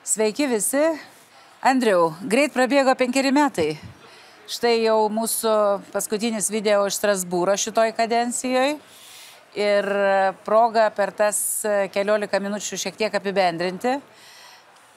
Sveiki visi. Andriau, greit prabėgo 5 metai. Štai jau mūsų paskutinis video iš Strasbūro šitoj kadencijoje. Ir proga per tas 15 minučių šiek tiek apibendrinti.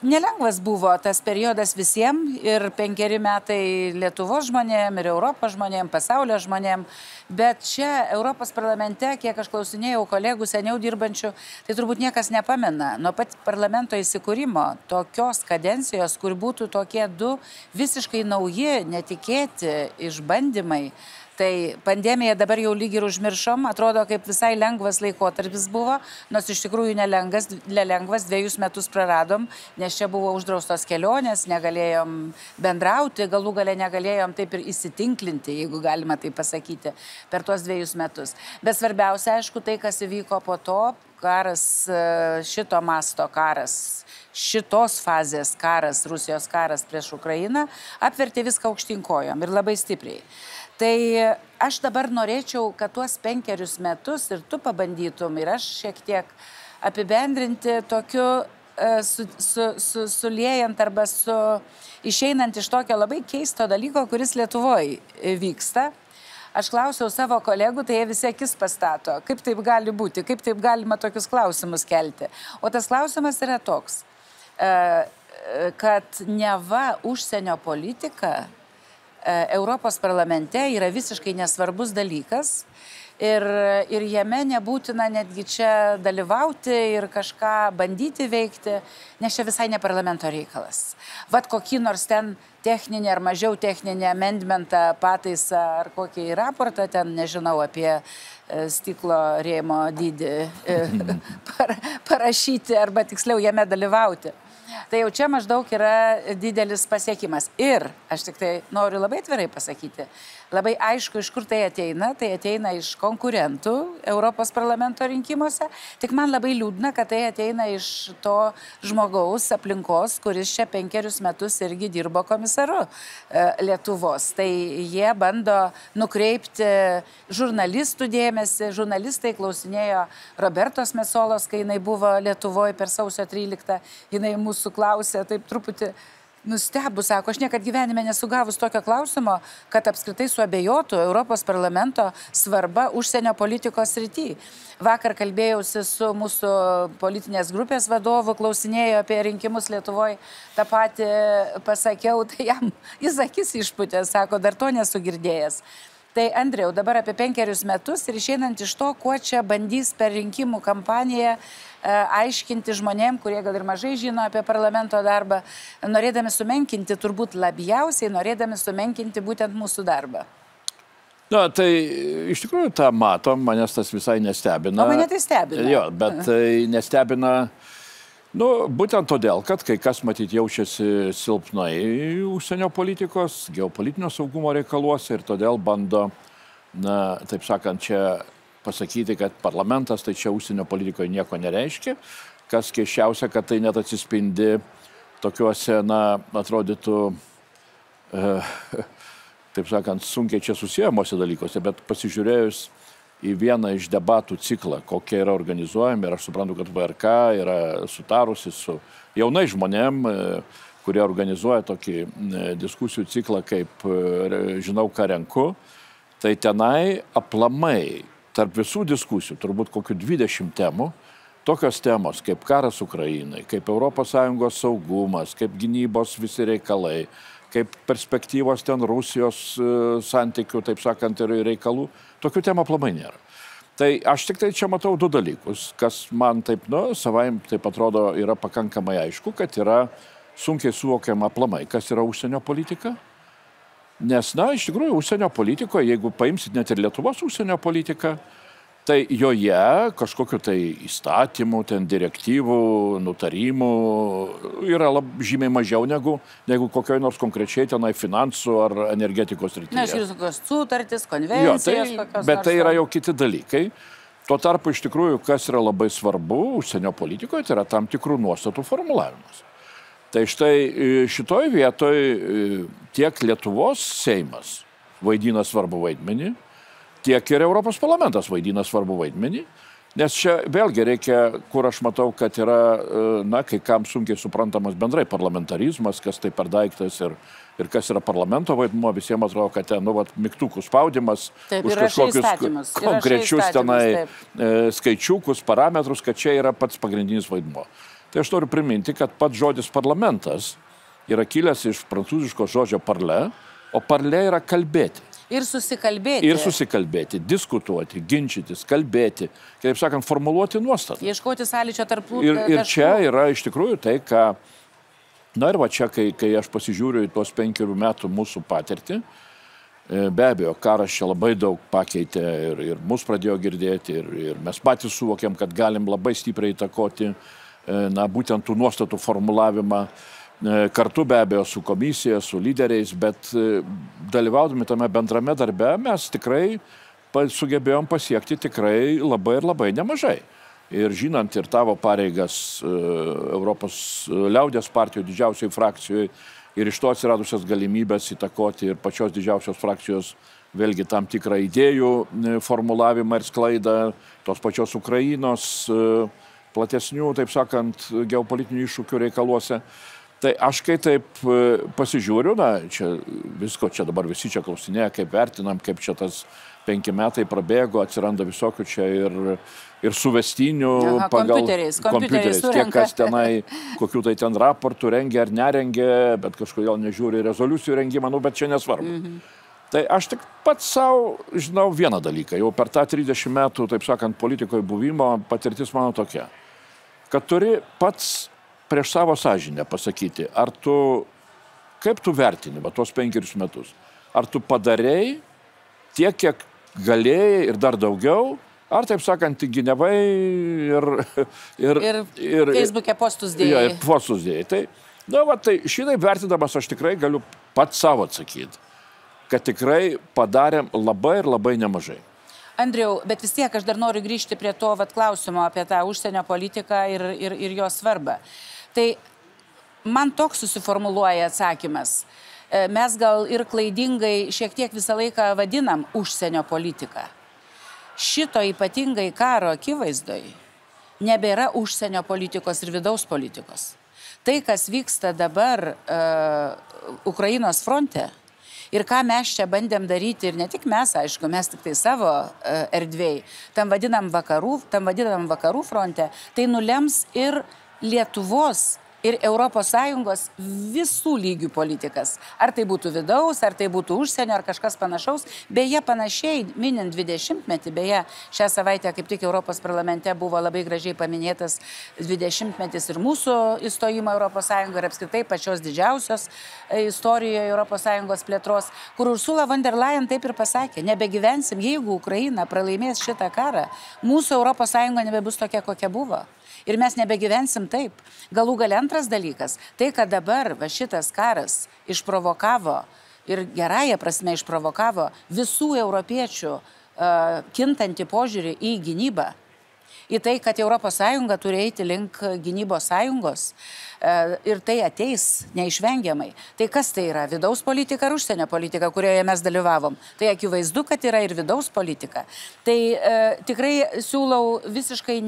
Nelengvas buvo tas periodas visiems ir 5 metai Lietuvos žmonėm, ir Europos žmonėm, pasaulio žmonėm. Bet čia Europos parlamente, kiek aš klausinėjau kolegų seniau dirbančių, tai turbūt niekas nepamena. Nuo pat parlamento įsikūrimo tokios kadencijos, kur būtų tokie du visiškai nauji, netikėti išbandymai. Tai pandemija dabar jau lyg ir užmiršom, atrodo kaip visai lengvas laikotarpis buvo, nors iš tikrųjų nelengvas, 2 metus praradom, nes čia buvo uždraustos kelionės, negalėjom bendrauti, galų gale negalėjom taip ir įsitinklinti, jeigu galima tai pasakyti, per tuos 2 metus. Bet svarbiausia, aišku, tai, kas įvyko po to, karas, šito masto karas, šitos fazės karas, Rusijos karas prieš Ukrainą, apvertė viską aukštyn kojom ir labai stipriai. Tai aš dabar norėčiau, kad tuos 5 metus ir tu pabandytum, ir aš šiek tiek apibendrinti tokiu, suliejant arba išeinant iš tokio labai keisto dalyko, kuris Lietuvoje vyksta. Aš klausiau savo kolegų, tai jie visi akis pastato. Kaip taip gali būti, kaip taip galima tokius klausimus kelti. O tas klausimas yra toks, kad neva užsienio politika Europos parlamente yra visiškai nesvarbus dalykas ir jame nebūtina netgi čia dalyvauti ir kažką bandyti veikti, nes čia visai ne parlamento reikalas. Vat kokį nors ten techninį ar mažiau techninį amendmentą, pataisą ar kokį raportą ten, nežinau, apie stiklo rėmo dydį parašyti arba tiksliau jame dalyvauti. Tai jau čia maždaug yra didelis pasiekimas. Ir aš tik tai noriu labai atvirai pasakyti, labai aišku, iš kur tai ateina iš konkurentų Europos parlamento rinkimuose, tik man labai liūdna, kad tai ateina iš to žmogaus aplinkos, kuris čia 5 metus irgi dirbo komisaru Lietuvos. Tai jie bando nukreipti žurnalistų dėmesį, žurnalistai klausinėjo Robertos Metsolos, kai jinai buvo Lietuvoje per sausio 13, jinai mūsų klausė, taip truputį nustebus, sako, aš niekad gyvenime nesugavus tokio klausimo, kad apskritai suabejotų Europos parlamento svarba užsienio politikos srity. Vakar kalbėjausi su mūsų politinės grupės vadovu, klausinėjo apie rinkimus Lietuvoje, tą patį pasakiau, tai jam jis akis išputė, sako, dar to nesu girdėjęs. Tai Andriau, dabar apie 5 metus ir išeinant iš to, kuo čia bandys per rinkimų kampaniją aiškinti žmonėm, kurie gal ir mažai žino apie parlamento darbą, norėdami sumenkinti, turbūt labiausiai norėdami sumenkinti būtent mūsų darbą. Na, tai iš tikrųjų tą matom, manęs tas visai nestebina. O mane tai stebina. Jo, bet tai nestebina, būtent todėl, kad kai kas matyt jaučiasi silpnai užsienio politikos, geopolitinio saugumo reikaluose ir todėl bando, taip sakant, čia pasakyti, kad parlamentas tai čia užsienio politikoje nieko nereiškia. Kas keisčiausia, kad tai net atsispindi tokiuose, atrodytų, taip sakant, sunkiai čia susiejamuose dalykuose, bet pasižiūrėjus į vieną iš debatų ciklą, kokie yra organizuojami, ir aš suprantu, kad VRK yra sutarusi su jaunai žmonėm, kurie organizuoja tokį diskusijų ciklą, kaip žinau, ką renku, tai tenai aplamai tarp visų diskusijų, turbūt kokių 20 temų, tokios temos kaip karas Ukrainai, kaip ES saugumas, kaip gynybos visi reikalai, kaip perspektyvos ten Rusijos santykių, taip sakant, ir reikalų, tokių temų aplamai nėra. Tai aš tik tai čia matau 2 dalykus, kas man taip, savaim taip atrodo yra pakankamai aišku, kad yra sunkiai suvokiama aplamai, kas yra užsienio politika. Nes, iš tikrųjų, užsienio politikoje, jeigu paimsit net ir Lietuvos užsienio politiką, tai joje kažkokiu tai įstatymų, ten direktyvų, nutarimų yra žymiai mažiau negu kokioj nors konkrečiai tenai finansų ar energetikos srityje. Na, ir tokios sutartys, konvencijos. Bet tai yra jau kiti dalykai. Tuo tarpu, iš tikrųjų, kas yra labai svarbu užsienio politikoje, tai yra tam tikrų nuostatų formulavimas. Tai štai šitoj vietoj tiek Lietuvos Seimas vaidina svarbu vaidmenį, tiek ir Europos parlamentas vaidina svarbu vaidmenį, Nes čia vėlgi reikia, kur aš matau, kad yra, na, kai kam sunkiai suprantamas bendrai parlamentarizmas, kas tai per daiktas ir kas yra parlamento vaidmuo, visiems atrodo, kad ten, nu, vat, mygtukų spaudimas, taip, už kažkokius konkrečius tenai skaičiukus, parametrus, kad čia yra pats pagrindinis vaidmuo. Tai aš noriu priminti, kad pats žodis parlamentas yra kilęs iš prancūziško žodžio parle, o parle yra kalbėti. Ir susikalbėti. Ir susikalbėti, diskutuoti, ginčytis, kalbėti, kitaip sakant, formuluoti nuostatą. Ieškoti sąlyčio tarp ir čia yra iš tikrųjų tai, ką, na ir va čia, kai aš pasižiūriu į tos 5 metų mūsų patirtį, be abejo, karas čia labai daug pakeitė ir mus pradėjo girdėti ir mes patys suvokėm, kad galim labai stipriai įtakoti, na, būtent tų nuostatų formulavimą, kartu be abejo su komisija, su lyderiais, bet dalyvaudami tame bendrame darbe mes tikrai sugebėjom pasiekti tikrai labai ir labai nemažai. Ir žinant ir tavo pareigas Europos liaudės partijų didžiausiai frakcijoje ir iš to atsiradusias galimybės įtakoti ir pačios didžiausios frakcijos vėlgi tam tikrą idėjų formulavimą ir sklaidą, tos pačios Ukrainos platesnių, taip sakant, geopolitinių iššūkių reikaluose. Tai aš kai taip pasižiūriu, na, čia visko, čia dabar visi čia klausinėja, kaip vertinam, kaip čia tas 5 metai prabėgo, atsiranda visokių čia ir suvestinių pagal kompiuteriais, kiek kas tenai, kokių tai ten raportų rengia ar nerengia, bet kažkodėl nežiūri rezoliucijų rengimą, nu, bet čia nesvarbu. Tai aš tik pats savo žinau vieną dalyką, jau per tą 30 metų, taip sakant, politikoje buvimo patirtis mano tokia, kad turi pats prieš savo sąžinę pasakyti, ar tu, kaip tu vertini va, tos 5 metus, ar tu padarei tiek, kiek galėjai ir dar daugiau, ar taip sakant, gynevai ir Facebook'e postus dėjai. Ir postus dėjai. Tai, na, va, tai šitai vertinamas aš tikrai galiu pats savo atsakyti, kad tikrai padarėm labai ir labai nemažai. Andriau, bet vis tiek aš dar noriu grįžti prie to klausimo apie tą užsienio politiką ir jo svarbą. Tai man toks susiformuluoja atsakymas. Mes gal ir klaidingai šiek tiek visą laiką vadinam užsienio politiką. Šito ypatingai karo akivaizdoj nebėra užsienio politikos ir vidaus politikos. Tai, kas vyksta dabar Ukrainos fronte, ir ką mes čia bandėm daryti, ir ne tik mes, aišku, mes tik tai savo erdvėj, tam vadinam vakarų fronte, tai nulems ir Lietuvos ir ES visų lygių politikas. Ar tai būtų vidaus, ar tai būtų užsienio, ar kažkas panašaus. Beje, panašiai, minint 20-metį, beje, šią savaitę kaip tik Europos parlamente buvo labai gražiai paminėtas 20-metis ir mūsų įstojimo ES ir apskritai pačios didžiausios istorijoje ES plėtros, kur Ursula von der Leyen taip ir pasakė, nebegyvensim, jeigu Ukraina pralaimės šitą karą, mūsų ES nebebus tokia, kokia buvo. Ir mes nebegyvensim taip. Galų gale antras dalykas, tai, kad dabar šitas karas išprovokavo ir gerąją prasme išprovokavo visų europiečių kintantį požiūrį į gynybą, į tai, kad ES turi eiti link gynybos sąjungos ir tai ateis neišvengiamai. Tai kas tai yra? Vidaus politika ar užsienio politika, kurioje mes dalyvavom? Tai akivaizdu, kad yra ir vidaus politika. Tai tikrai siūlau visiškai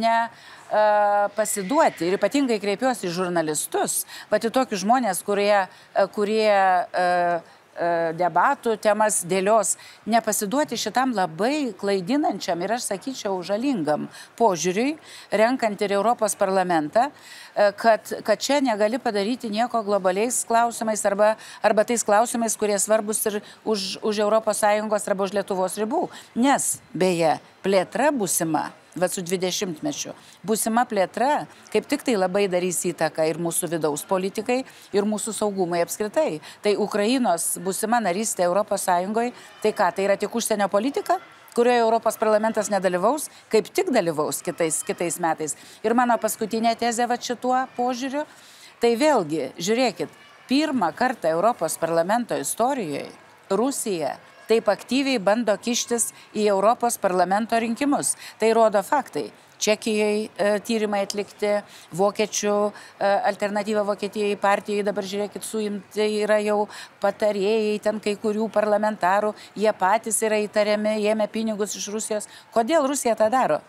pasiduoti ir ypatingai kreipiuosi į žurnalistus, bet į tokius žmonės, kurie debatų temas dėlios, nepasiduoti šitam labai klaidinančiam ir aš sakyčiau žalingam požiūriui, renkant ir Europos parlamentą, kad čia negali padaryti nieko globaliais klausimais arba tais klausimais, kurie svarbus ir už ES arba už Lietuvos ribų. Nes, beje, plėtra būsima, su 20-mečiu. Būsima plėtra kaip tik tai labai darys įtaką ir mūsų vidaus politikai, ir mūsų saugumai apskritai. Tai Ukrainos būsima narystė ES, tai ką, tai yra tik užsienio politika, kurioje Europos parlamentas nedalyvaus, kaip tik dalyvaus kitais metais. Ir mano paskutinė tezė šituo požiūriu, tai vėlgi, žiūrėkit, pirmą kartą Europos parlamento istorijoje Rusija taip aktyviai bando kištis į Europos parlamento rinkimus. Tai rodo faktai. Čekijoje tyrimai atlikti, vokiečių alternatyva Vokietijai partijai, dabar žiūrėkit, suimti yra jau patarėjai, ten kai kurių parlamentarų, jie patys yra įtariami, ėmė pinigus iš Rusijos. Kodėl Rusija tą daro?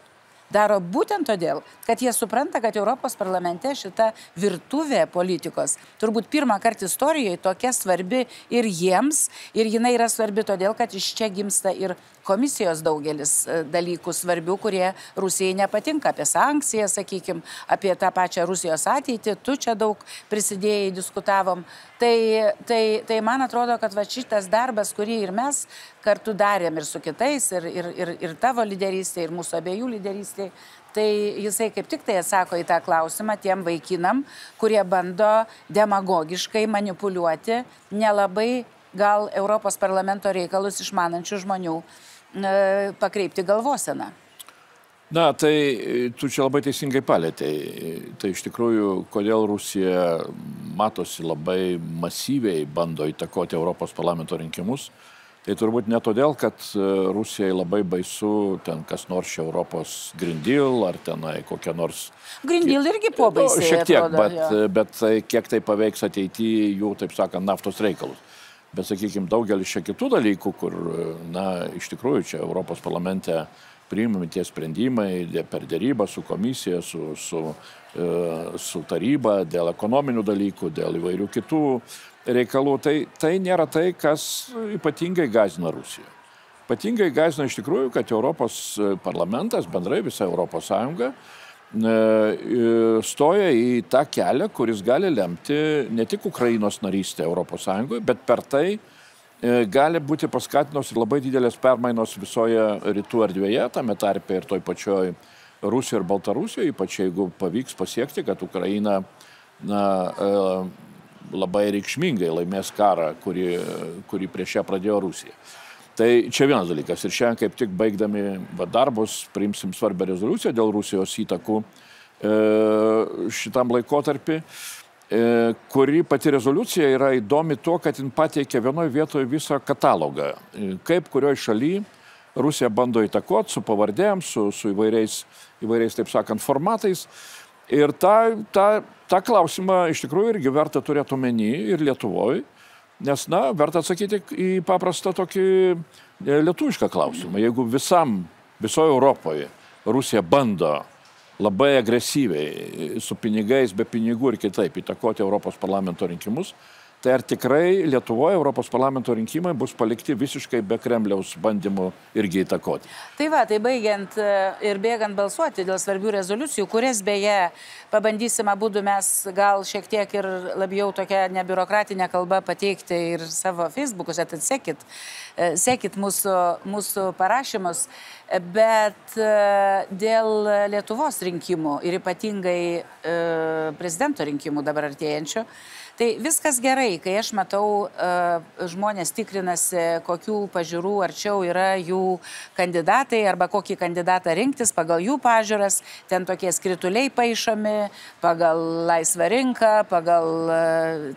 Daro būtent todėl, kad jie supranta, kad Europos parlamente šita virtuvė politikos turbūt pirmą kartą istorijoje tokia svarbi ir jiems, ir jinai yra svarbi todėl, kad iš čia gimsta ir komisijos daugelis dalykų svarbių, kurie Rusijai nepatinka, apie sankcijas, sakykime, apie tą pačią Rusijos ateitį, tu čia daug prisidėjai, diskutavom. Tai man atrodo, kad va šitas darbas, kurį ir mes kartu darėm ir su kitais, ir tavo lyderystė, ir mūsų abiejų lyderystė, tai jisai kaip tik tai atsako į tą klausimą tiem vaikinam, kurie bando demagogiškai manipuliuoti nelabai gal Europos parlamento reikalus išmanančių žmonių pakreipti galvoseną. Na, tai tu čia labai teisingai palėtei. Tai iš tikrųjų, kodėl Rusija matosi labai masyviai bando įtakoti Europos parlamento rinkimus, tai turbūt ne todėl, kad Rusijai labai baisu ten kas nors čia Europos Green Deal ar tenai kokia nors... Green Deal irgi buvo baisiai. Šiek tiek, bet kiek tai paveiks ateityje jų, taip sakant, naftos reikalus. Bet, sakykime, daugelis čia kitų dalykų, kur, na, iš tikrųjų čia Europos parlamente priimami tie sprendimai per dėrybą su komisija, su taryba, dėl ekonominių dalykų, dėl įvairių kitų reikalų. Tai nėra tai, kas ypatingai gąsdina Rusiją. Ypatingai gąsdina iš tikrųjų, kad Europos parlamentas, bendrai visa Europos Sąjunga, stoja į tą kelią, kuris gali lemti ne tik Ukrainos narystę Europos Sąjungoje, bet per tai gali būti paskatinos ir labai didelės permainos visoje rytų erdvėje, tame tarpe ir toj pačioj Rusijoje ir Baltarusijoje, ypač jeigu pavyks pasiekti, kad Ukraina labai reikšmingai laimės karą, kurį prieš ją pradėjo Rusija. Tai čia vienas dalykas. Ir šiandien kaip tik baigdami darbus priimsim svarbią rezoliuciją dėl Rusijos įtakų šitam laikotarpį, kuri pati rezoliucija yra įdomi tuo, kad jin pateikia vienoje vietoje visą katalogą, kaip kurioje šalyje Rusija bando įtakoti su pavardėm, su įvairiais, taip sakant, formatais. Ir tą klausimą iš tikrųjų irgi verta turėti omeny ir Lietuvoje, nes, na, verta atsakyti į paprastą tokį lietuvišką klausimą. Jeigu visoje Europoje Rusija bando labai agresyviai su pinigais, be pinigų ir kitaip įtakoti Europos parlamento rinkimus, tai ar tikrai Lietuvoje Europos parlamento rinkimai bus palikti visiškai be Kremliaus bandymų irgi įtakoti? Tai va, tai baigiant ir bėgant balsuoti dėl svarbių rezoliucijų, kurias beje pabandysime abudu mes gal šiek tiek ir labiau tokia nebiurokratinė kalba pateikti ir savo Facebook'uose, tad sekit mūsų parašymus, bet dėl Lietuvos rinkimų ir ypatingai prezidento rinkimų dabar artėjančių, tai viskas gerai, kai aš matau, žmonės tikrinasi, kokių pažiūrų arčiau yra jų kandidatai arba kokį kandidatą rinktis pagal jų pažiūras, ten tokie skrituliai paišomi, pagal laisvą rinką, pagal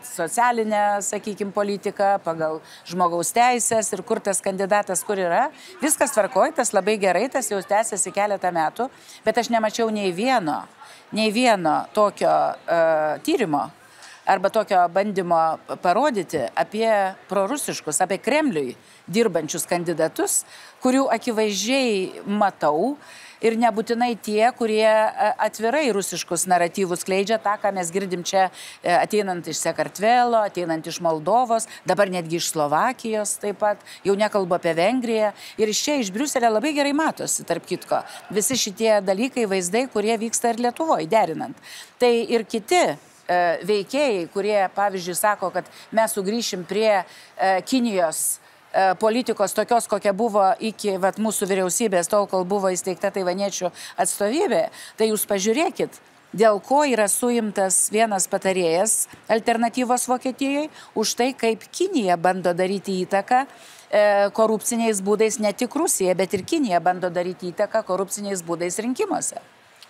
socialinę, sakykime, politiką, pagal žmogaus teisės ir kur tas kandidatas kur yra. Viskas tvarkoj, tas labai gerai, tas jau tęsiasi keletą metų, bet aš nemačiau nei vieno tokio tyrimo, arba tokio bandymo parodyti apie prorusiškus, apie Kremliui dirbančius kandidatus, kurių akivaizdžiai matau ir nebūtinai tie, kurie atvirai rusiškus naratyvus skleidžia, tą, ką mes girdim čia ateinant iš Sakartvelo, ateinant iš Moldovos, dabar netgi iš Slovakijos taip pat, jau nekalbu apie Vengriją. Ir iš čia, iš Briuselio labai gerai matosi, tarp kitko, visi šitie dalykai, vaizdai, kurie vyksta ir Lietuvoje derinant. Tai ir kiti veikėjai, kurie, pavyzdžiui, sako, kad mes sugrįšim prie Kinijos politikos tokios, kokia buvo iki mūsų vyriausybės, tol, kol buvo įsteigta taivaniečių atstovybė, tai jūs pažiūrėkit, dėl ko yra suimtas vienas patarėjas alternatyvos Vokietijoje už tai, kaip Kinija bando daryti įtaką korupciniais būdais, ne tik Rusija, bet ir Kinija bando daryti įtaką korupciniais būdais rinkimuose.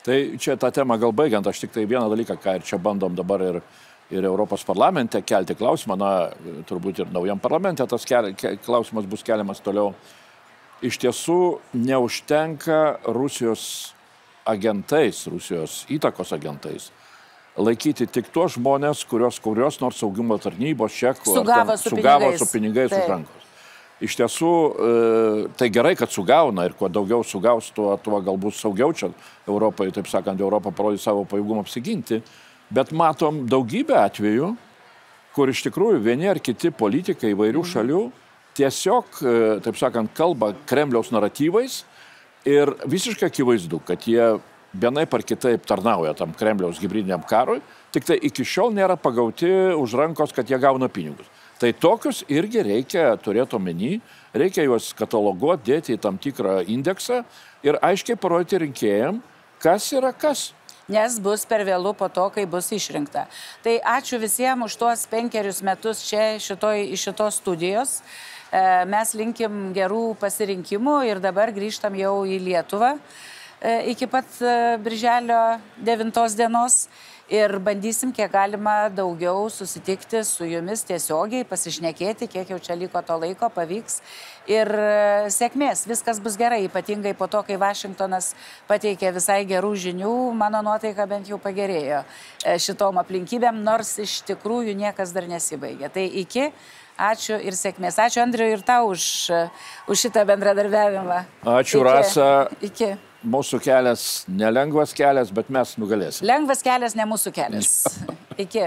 Tai čia tą temą gal baigiant, aš tik tai vieną dalyką, ką ir čia bandom dabar ir Europos parlamente kelti klausimą, na, turbūt ir naujam parlamente tas klausimas bus keliamas toliau. Iš tiesų neužtenka Rusijos agentais, Rusijos įtakos agentais laikyti tik tuos žmonės, kurios nors saugumo tarnybos čia sugavo su pinigais už rankos. iš tiesų tai gerai, kad sugauna ir kuo daugiau sugaus, tuo galbūt saugiau čia Europai, taip sakant, Europą parodys savo pajėgumą apsiginti, bet matom daugybę atvejų, kur iš tikrųjų vieni ar kiti politikai įvairių šalių tiesiog, taip sakant, kalba Kremliaus naratyvais ir visiškai akivaizdu, kad jie vienaip ar kitaip tarnauja tam Kremliaus hibridiniam karui, tik tai iki šiol nėra pagauti už rankos, kad jie gauna pinigus. Tai tokius irgi reikia turėti omeny, reikia juos kataloguoti, dėti į tam tikrą indeksą ir aiškiai parodyti rinkėjam, kas yra kas. Nes bus per vėlų po to, kai bus išrinkta. Tai ačiū visiems už tuos 5 metus čia iš šitos studijos. Mes linkim gerų pasirinkimų ir dabar grįžtam jau į Lietuvą iki pat birželio 9 dienos. Ir bandysim, kiek galima daugiau susitikti su jumis tiesiogiai, pasišnekėti, kiek jau čia liko to laiko, pavyks. Ir sėkmės, viskas bus gerai, ypatingai po to, kai Vašingtonas pateikė visai gerų žinių, mano nuotaika bent jau pagerėjo šitom aplinkybėm, nors iš tikrųjų niekas dar nesibaigė. Tai iki, ačiū ir sėkmės. Ačiū, Andriu, ir tau už šitą bendradarbiavimą. Ačiū, Rasa. Iki. Mūsų kelias nelengvas kelias, bet mes nugalėsime. Lengvas kelias, ne mūsų kelias. Iki.